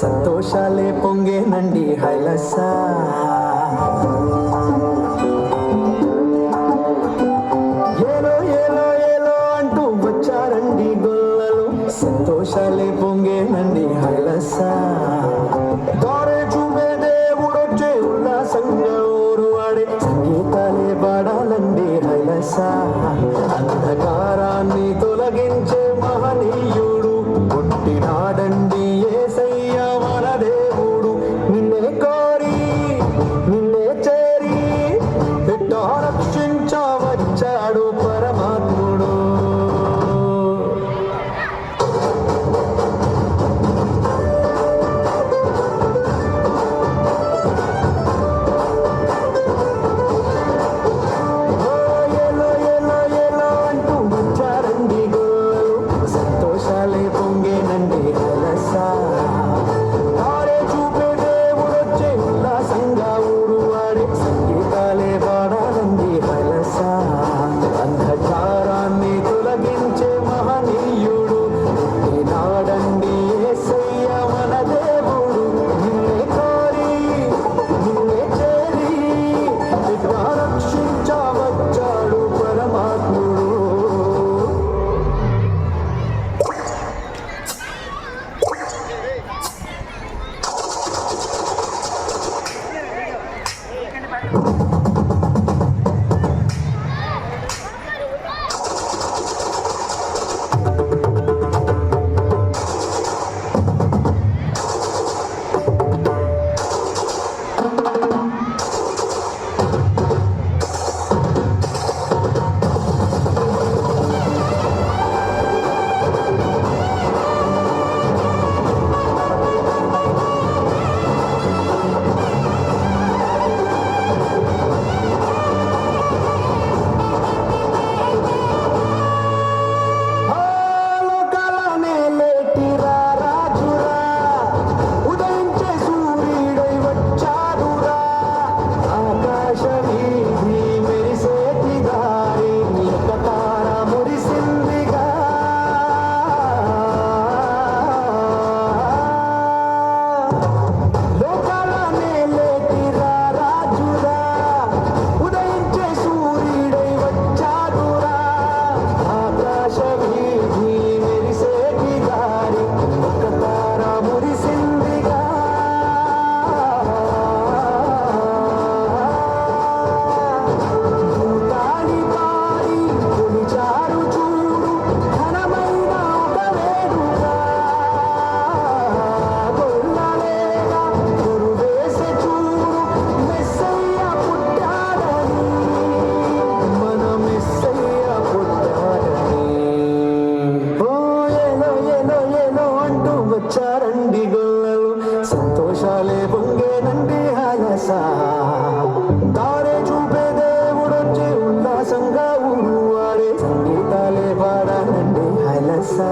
సంతోషాలే పొంగేనండి హైలసా. ఏలో ఏలో ఏలో అంటూ వచ్చారండి గొల్లలు, సంతోషాలే పొంగేనండి హైలసా. దారే చూపే దేవుడొచ్చే ఉల్లాసంగా ఊరు వాడే సంగీతాలే పాడాలండి హైలసా. అంధకారాన్ని తొలగించే మహనీయుడు పుట్టినాడండి యేసయ్య మన దేవుడు. నిన్నే కోరి నిన్నే చేరి ఎట్టా రక్షించవచ్చాడు పరమాత్ముడు. ఏలో ఏలో ఏలో అంటూ వచ్చారండి గోలు, సంతోషాలే పొంగేనండి హైలసా. తారే చూపే దేవుడొచ్చే ఉల్లాసంగా ఊరు వాడే సంగీతాలే పాడాలండి హైలసా. అంధకారాన్ని తొలగించే మహనీయుడు పుట్టినాడండి యేసయ్య మన దేవుడు. నిన్నే కోరి నిన్నే చేరి ఎట్టా రక్షించవచ్చాడు పరమాత్ముడు. లోకాలనే లేటిరా రాజురా, ఉదయించే సూర్యుడై వచ్చాడురా. ఆకాశ వీధి మెరిసేటి దారి నీక తార మురిసిందిగా. లోకాలనే లేటిరా రాజురా, ఉదయించే సూర్యుడై వచ్చాడురా. ఆకాశ వీధి మెరిసేటి దారి ఒక తార మురిసిందిగా. భూతాళి పాడి కొలిచారు చూడు ఘనమైన ఒక వేడుక. గొల్లలేగా గురువేసే చూడు మెస్సయ్య పుట్టాడని, మన మెస్సయ్య పుట్టాడని. ఓ ఏలో ఏలో ఏలో అంటూ వచ్చారండి గొల్లలు, సంతోషాలే పొంగేనండి హైలసా. దారే చూపే దేవుడొచ్చే ఉల్లాసంగా ఊరు వాడే సంగీతాలే పాడాలండి హైలసా.